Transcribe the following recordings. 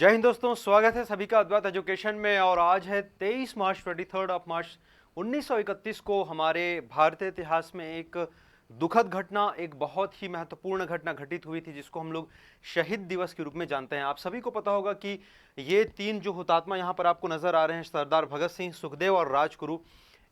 जय हिंद दोस्तों, स्वागत है सभी का अद्वैत एजुकेशन में। और आज है 23 मार्च 23 मार्च 1931 को हमारे भारतीय इतिहास में एक दुखद घटना, एक बहुत ही महत्वपूर्ण घटना घटित हुई थी जिसको हम लोग शहीद दिवस के रूप में जानते हैं। आप सभी को पता होगा कि ये तीन जो हुतात्मा यहाँ पर आपको नजर आ रहे हैं, सरदार भगत सिंह, सुखदेव और राजगुरु,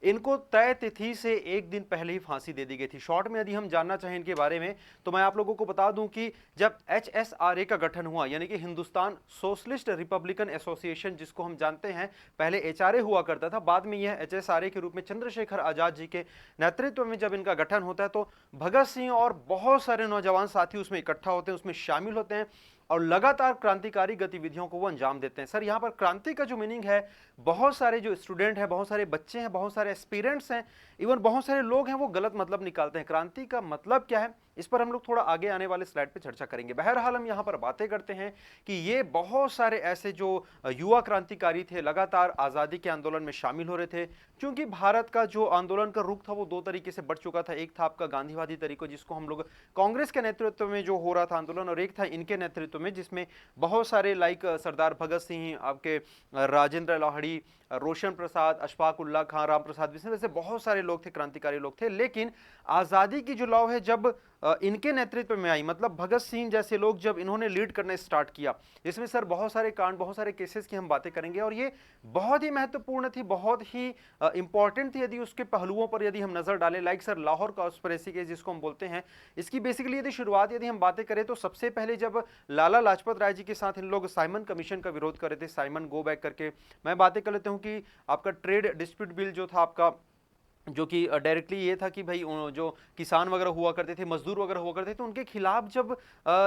इनको तय तिथि से एक दिन पहले ही फांसी दे दी गई थी। शॉर्ट में यदि हम जानना चाहें इनके बारे में तो मैं आप लोगों को बता दूं कि जब HSRA का गठन हुआ, यानी कि हिंदुस्तान सोशलिस्ट रिपब्लिकन एसोसिएशन, जिसको हम जानते हैं पहले HRA हुआ करता था, बाद में यह HSRA के रूप में चंद्रशेखर आजाद जी के नेतृत्व में जब इनका गठन होता है तो भगत सिंह और बहुत सारे नौजवान साथी उसमें इकट्ठा होते हैं, उसमें शामिल होते हैं और लगातार क्रांतिकारी गतिविधियों को वो अंजाम देते हैं। सर, यहाँ पर क्रांति का जो मीनिंग है, बहुत सारे जो स्टूडेंट हैं, बहुत सारे बच्चे हैं, बहुत सारे एस्पिरेंट्स हैं, इवन बहुत सारे लोग हैं, वो गलत मतलब निकालते हैं। क्रांति का मतलब क्या है, इस पर हम लोग थोड़ा आगे आने वाले स्लाइड पे चर्चा करेंगे। बहरहाल हम यहाँ पर बातें करते हैं कि ये बहुत सारे ऐसे जो युवा क्रांतिकारी थे, लगातार आज़ादी के आंदोलन में शामिल हो रहे थे। क्योंकि भारत का जो आंदोलन का रुख था वो दो तरीके से बढ़ चुका था। एक था आपका गांधीवादी तरीका, जिसको हम लोग कांग्रेस के नेतृत्व में जो हो रहा था आंदोलन, और एक था इनके नेतृत्व में जिसमें बहुत सारे लाइक सरदार भगत सिंह, आपके राजेंद्र लाहिड़ी, रोशन प्रसाद, अशफाक उल्लाह खां, राम प्रसाद बिस्मिल, वैसे बहुत सारे लोग थे, क्रांतिकारी लोग थे। लेकिन आज़ादी की जो लौ है जब इनके नेतृत्व में आई, मतलब भगत सिंह जैसे लोग जब इन्होंने लीड करना स्टार्ट किया, इसमें सर बहुत सारे कांड, बहुत सारे केसेस की हम बातें करेंगे और ये बहुत ही महत्वपूर्ण थी, बहुत ही इंपॉर्टेंट थी। यदि उसके पहलुओं पर यदि हम नजर डालें, like sir Lahore conspiracy case जिसको हम बोलते हैं, इसकी बेसिकली यदि शुरुआत यदि हम बातें करें तो सबसे पहले जब लाला लाजपत राय जी के साथ इन लोग साइमन कमीशन का विरोध कर रहे थे, साइमन गो बैक करके, मैं बातें कर लेता हूं कि आपका ट्रेड डिस्प्यूट बिल जो था आपका, जो कि डायरेक्टली ये था कि भाई जो किसान वगैरह हुआ करते थे, मजदूर वगैरह हुआ करते थे, तो उनके खिलाफ जब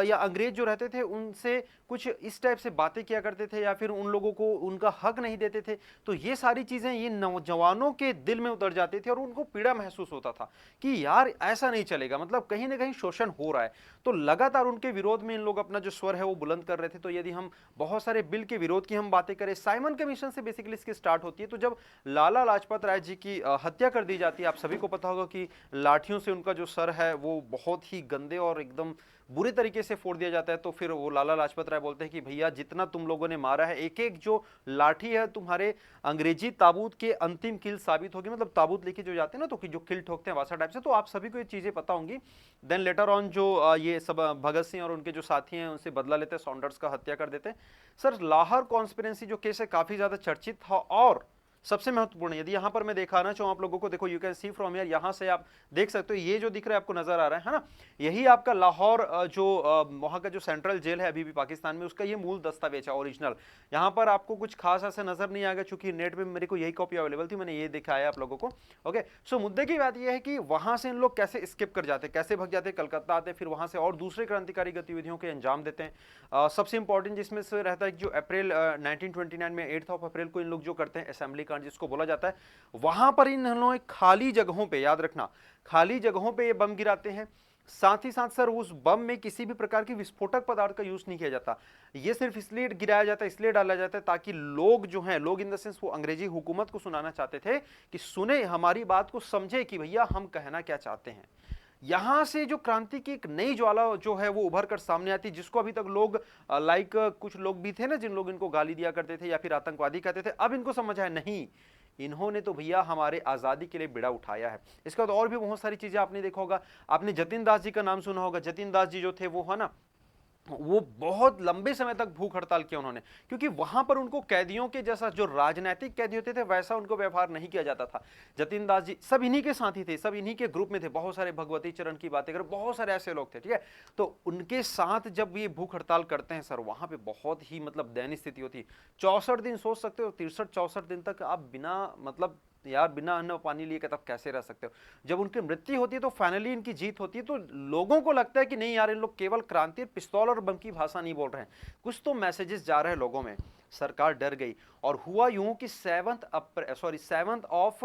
या अंग्रेज जो रहते थे उनसे कुछ इस टाइप से बातें किया करते थे या फिर उन लोगों को उनका हक नहीं देते थे, तो ये सारी चीजें ये नौजवानों के दिल में उतर जाती थी और उनको पीड़ा महसूस होता था कि यार ऐसा नहीं चलेगा, मतलब कहीं ना कहीं शोषण हो रहा है। तो लगातार उनके विरोध में इन लोग अपना जो स्वर है वो बुलंद कर रहे थे। तो यदि हम बहुत सारे बिल के विरोध की हम बातें करें, साइमन कमीशन से बेसिकली इसकी स्टार्ट होती है। तो जब लाला लाजपत राय जी की हत्या कर दी जाती है, आप सभी को पता होगा कि लाठियों से उनका जो सर है वो बहुत ही गंदे और एकदम बुरे तरीके से फोड़ दिया जाता है। तो फिर वो लाला लाजपत राय बोलते हैं कि भैया जितना तुम लोगों ने मारा है, एक एक जो लाठी है तुम्हारे अंग्रेजी ताबूत के अंतिम किल साबित होगी, मतलब ताबूत लेके जो जाते हैं ना तो कि जो किल ठोकते हैं वैसा टाइप से। तो आप सभी को ये चीजें पता होंगी। देन लेटर ऑन जो ये सब भगत सिंह और उनके जो साथी हैं उनसे बदला लेते हैं, सॉन्डर्स का हत्या कर देते हैं। सर, लाहौर कॉन्स्पिरेसी जो केस है काफी ज्यादा चर्चित था और सबसे महत्वपूर्ण, यदि यहां पर मैं दिखाना चाहूं आप लोगों को, देखो you can see from here, यहां से आप देख सकते हो, ये जो दिख रहा है आपको नजर आ रहा है ना, यही आपका लाहौर जो वहां का जो सेंट्रल जेल है अभी भी पाकिस्तान में, उसका ये मूल दस्तावेज है, ओरिजिनल। यहां पर आपको कुछ खास ऐसा नजर नहीं आएगा, चूंकि नेट पे मेरे को यही कॉपी अवेलेबल थी, मैंने ये दिखाया आप लोगों को। ओके, सो मुद्दे की बात यह है कि वहां से इन लोग कैसे स्किप कर जाते, कैसे भग जाते, कलकत्ता आते, फिर वहां से और दूसरे क्रांतिकारी गतिविधियों के अंजाम देते हैं। सबसे इंपॉर्टेंट जिसमें से रहता है जो अप्रैल 1929 में 8 ऑफ अप्रैल को इन लोग जो करते हैं असेंबली कांड जिसको बोला जाता है, वहां पर इन लोगों ने खाली जगहों पे, याद रखना, खाली जगहों पे ये बम गिराते हैं। साथ ही साथ सर उस बम में किसी भी प्रकार की विस्फोटक पदार्थ का यूज नहीं किया जाता, ये सिर्फ इसलिए गिराया जाता है, इसलिए डाला जाता है ताकि लोग जो हैं, लोग इन द सेंस वो अंग्रेजी हुकूमत को सुनाना चाहते थे कि सुने हमारी बात को, समझे कि भैया हम कहना क्या चाहते हैं। यहां से जो क्रांति की एक नई ज्वाला जो है वो उभर कर सामने आती, जिसको अभी तक लोग लाइक कुछ लोग भी थे ना जिन लोग इनको गाली दिया करते थे या फिर आतंकवादी कहते थे, अब इनको समझ आया नहीं, इन्होंने तो भैया हमारे आजादी के लिए बेड़ा उठाया है। इसके बाद और भी बहुत सारी चीजें आपने देखा होगा, आपने जतिन दास जी का नाम सुना होगा। जतिन दास जी जो थे वो है ना, वो बहुत लंबे समय तक भूख हड़ताल किया उन्होंने, क्योंकि वहां पर उनको कैदियों के जैसा, जो राजनीतिक कैदी होते थे वैसा उनको व्यवहार नहीं किया जाता था। जतिन दास जी सब इन्हीं के साथी थे, सब इन्हीं के ग्रुप में थे, बहुत सारे भगवती चरण की बातें करें, बहुत सारे ऐसे लोग थे, ठीक है। तो उनके साथ जब ये भूख हड़ताल करते हैं सर, वहां पे बहुत ही मतलब दयनीय स्थिति होती है। 64 दिन सोच सकते हो, 63-64 दिन तक आप बिना मतलब यार बिना अन्न पानी लिए तब कैसे रह सकते हो। जब उनकी मृत्यु होती है तो फाइनली इनकी जीत होती है, तो लोगों को लगता है कि नहीं यार, इन लोग केवल क्रांति, पिस्तौल और बम की भाषा नहीं बोल रहे हैं, कुछ तो मैसेजेस जा रहे हैं लोगों में। सरकार डर गई और हुआ यूं कि 7 ऑफ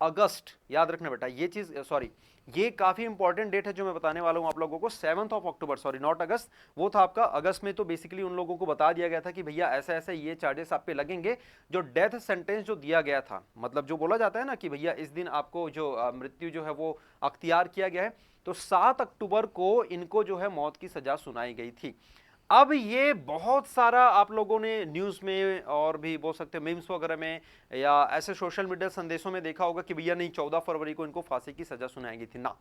अगस्त, याद रखना बेटा ये चीज, सॉरी ये काफी इंपॉर्टेंट डेट है जो मैं बताने वाला हूं आप लोगों को। 7 ऑफ अक्टूबर, सॉरी नॉट अगस्त, वो था आपका अगस्त में। तो बेसिकली उन लोगों को बता दिया गया था कि भैया ऐसे ऐसे ये चार्जेस आप पे लगेंगे। जो डेथ सेंटेंस जो दिया गया था, मतलब जो बोला जाता है ना कि भैया इस दिन आपको जो मृत्यु जो है वो अख्तियार किया गया है, तो 7 अक्टूबर को इनको जो है मौत की सजा सुनाई गई थी। अब ये बहुत सारा आप लोगों ने न्यूज़ में और भी बोल सकते हैं मीम्स वगैरह में या ऐसे सोशल मीडिया संदेशों में देखा होगा कि भैया नहीं 14 फरवरी को इनको फांसी की सजा सुनाई गई थी ना।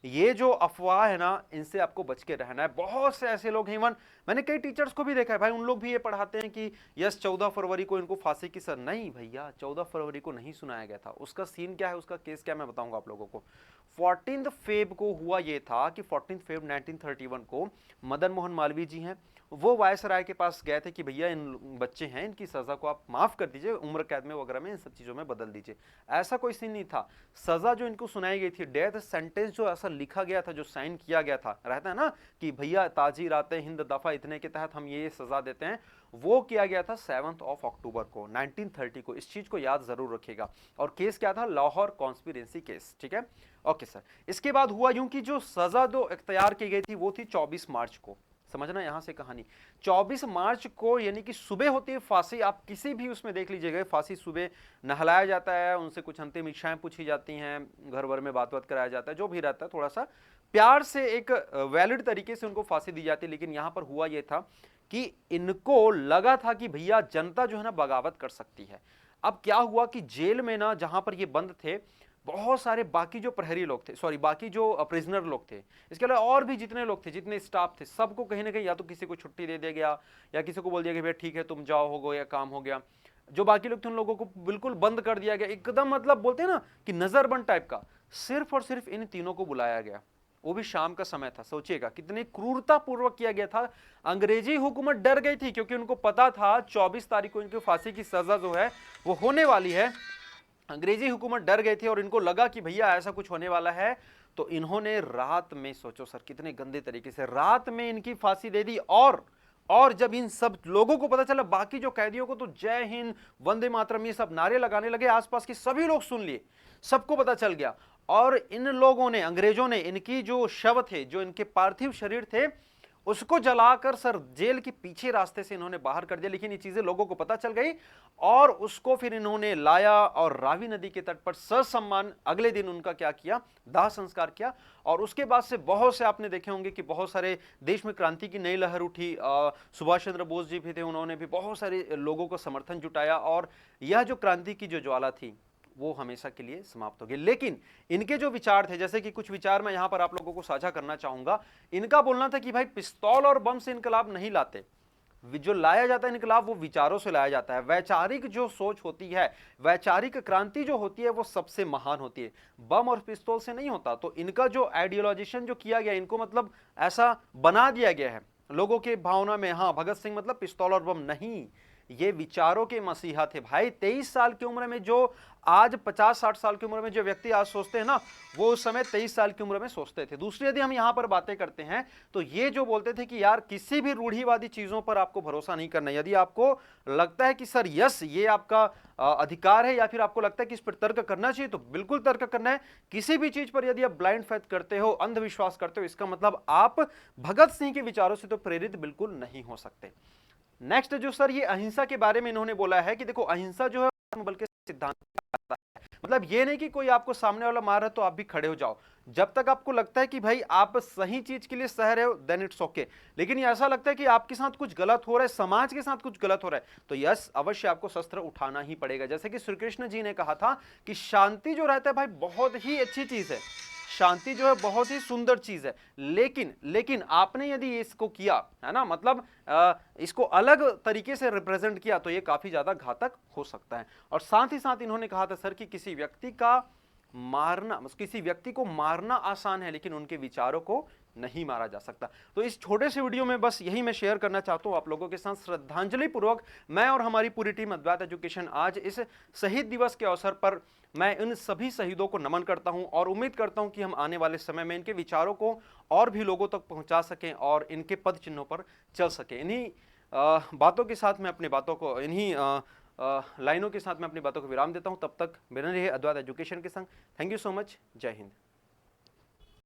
ये जो अफवाह है ना, इनसे आपको बच के रहना है। बहुत से ऐसे लोग हैं, इवन मैंने कई टीचर्स को भी देखा है भाई, उन लोग भी ये पढ़ाते हैं कि यस 14 फरवरी को इनको फांसी की सजा। नहीं भैया, 14 फरवरी को नहीं सुनाया गया था। उसका सीन क्या है, उसका केस क्या, मैं बताऊंगा आप लोगों को। 14 फेब को हुआ ये था कि 14 फेब 1931 को मदन मोहन मालवीय जी हैं, वो वायसराय के पास गए थे कि भैया इन बच्चे हैं, इनकी सजा को आप माफ कर दीजिए, उम्र कैद में वगैरह में इन सब चीजों में बदल दीजिए। ऐसा कोई सीन नहीं था। सजा जो इनको सुनाई गई थी, डेथ सेंटेंस जो ऐसा लिखा गया था, जो साइन किया गया था, रहता है ना कि भैया ताजीर आते हिंद दफा इतने के तहत हम ये सजा देते हैं, वो किया गया था 7 अक्टूबर को 1930 को। इस चीज को याद जरूर रखिएगा। और केस क्या था, लाहौर कॉन्स्पिरेसी केस। ठीक है, ओके सर। इसके बाद हुआ यूं कि जो सजा जो इख्तियार की गई थी वो थी 24 मार्च को। समझना यहां से कहानी, 24 मार्च को यानी कि सुबह होती है फांसी। आप किसी भी उसमें देख लीजिएगा, फांसी सुबह नहलाया जाता है, उनसे कुछ अंतिम इच्छाएं पूछी जाती हैं, घर भर में बात कराया जाता है, जो भी रहता है थोड़ा सा प्यार से एक वैलिड तरीके से उनको फांसी दी जाती है। लेकिन यहां पर हुआ यह था कि इनको लगा था कि भैया जनता जो है ना बगावत कर सकती है। अब क्या हुआ कि जेल में ना, जहां पर ये बंद थे, बहुत सारे बाकी जो प्रहरी लोग थे, सॉरी बाकी जो प्रिजनर लोग थे, इसके अलावा और भी जितने लोग थे, जितने स्टाफ थे, सबको कहीं ना कहीं या तो किसी को छुट्टी दे दिया गया या किसी को बोल दिया कि भैया ठीक है तुम जाओ, हो गया काम हो गया। जो बाकी लोग थे उन लोगों को बिल्कुल बंद कर दिया गया, एकदम मतलब बोलते हैं ना कि नजरबंद टाइप का। सिर्फ और सिर्फ इन तीनों को बुलाया गया, वो भी शाम का समय था। सोचिएगा कितनी क्रूरता पूर्वक किया गया था। अंग्रेजी हुकूमत डर गई थी क्योंकि उनको पता था 24 तारीख को इनकी फांसी की सजा जो है वो होने वाली है। अंग्रेजी हुकूमत डर गई थी और इनको लगा कि भैया ऐसा कुछ होने वाला है, तो इन्होंने रात में, सोचो सर कितने गंदे तरीके से, रात में इनकी फांसी दे दी। और जब इन सब लोगों को पता चला, बाकी जो कैदियों को तो जय हिंद, वंदे मातरम ये सब नारे लगाने लगे, आसपास के सभी लोग सुन लिए, सबको पता चल गया। और इन लोगों ने, अंग्रेजों ने, इनकी जो शव थे, जो इनके पार्थिव शरीर थे, उसको जलाकर सर जेल के पीछे रास्ते से इन्होंने बाहर कर दिया। लेकिन ये चीजें लोगों को पता चल गई और उसको फिर इन्होंने लाया और रावी नदी के तट पर ससम्मान अगले दिन उनका क्या किया, दाह संस्कार किया। और उसके बाद से बहुत से आपने देखे होंगे कि बहुत सारे देश में क्रांति की नई लहर उठी। सुभाष चंद्र बोस जी भी थे, उन्होंने भी बहुत सारे लोगों को समर्थन जुटाया और यह जो क्रांति की जो ज्वाला थी वो हमेशा के लिए समाप्त हो गई। लेकिन इनके जो विचार थे, जैसे कि कुछ विचार मैं यहां पर आप लोगों को साझा करना चाहूंगा। इनका बोलना था कि भाई पिस्तौल और बम से इनकलाब नहीं लाते, जो लाया जाता है इनकलाब वो विचारों से लाया जाता है। वैचारिक जो सोच होती है, वैचारिक क्रांति जो होती है वो सबसे महान होती है, बम और पिस्तौल से नहीं होता। तो इनका जो आइडियोलॉजिशन जो किया गया, इनको मतलब ऐसा बना दिया गया है लोगों के भावना में, हाँ भगत सिंह मतलब पिस्तौल और बम नहीं, ये विचारों के मसीहा थे भाई। 23 साल की उम्र में जो आज 50-60 साल की उम्र में जो व्यक्ति आज सोचते हैं ना, वो उस समय 23 साल की उम्र में सोचते थे। दूसरी यदि हम यहां पर बातें करते हैं तो ये जो बोलते थे कि यार किसी भी रूढ़िवादी चीजों पर आपको भरोसा नहीं करना। यदि आपको लगता है कि सर यस ये आपका अधिकार है या फिर आपको लगता है कि इस पर तर्क करना चाहिए, तो बिल्कुल तर्क करना है। किसी भी चीज पर यदि आप ब्लाइंड फेथ करते हो, अंधविश्वास करते हो, इसका मतलब आप भगत सिंह के विचारों से तो प्रेरित बिल्कुल नहीं हो सकते। नेक्स्ट जो सर ये अहिंसा के बारे में इन्होंने बोला है कि देखो अहिंसा जो है बल्कि सिद्धांत आता है। मतलब ये नहीं कि कोई आपको सामने वाला मार रहा है तो आप भी खड़े हो जाओ। जब तक आपको लगता है कि भाई आप सही चीज के लिए सह रहे हो देन इट्स ओके। लेकिन ये ऐसा लगता है कि आपके साथ कुछ गलत हो रहा है, समाज के साथ कुछ गलत हो रहा है, तो यस अवश्य आपको शस्त्र उठाना ही पड़ेगा। जैसे कि श्री कृष्ण जी ने कहा था कि शांति जो रहता है भाई बहुत ही अच्छी चीज है, शांति जो है बहुत ही सुंदर चीज है। लेकिन आपने यदि इसको किया है ना, मतलब इसको अलग तरीके से रिप्रेजेंट किया, तो ये काफी ज्यादा घातक हो सकता है। और साथ ही साथ इन्होंने कहा था सर कि किसी व्यक्ति को मारना आसान है लेकिन उनके विचारों को नहीं मारा जा सकता। तो इस छोटे से वीडियो में बस यही मैं शेयर करना चाहता हूं आप लोगों के साथ। श्रद्धांजलि पूर्वक मैं और हमारी पूरी टीम अद्वैत एजुकेशन आज इस शहीद दिवस के अवसर पर मैं इन सभी शहीदों को नमन करता हूं और उम्मीद करता हूं कि हम आने वाले समय में इनके विचारों को और भी लोगों तक पहुंचा सकें और इनके पद चिन्हों पर चल सकें। इन्हीं बातों के साथ मैं अपनी बातों को, इन्हीं लाइनों के साथ मैं अपनी बातों को विराम देता हूं। तब तक बने रहिए अद्वैत एजुकेशन के संग। Thank you so much. जय हिंद।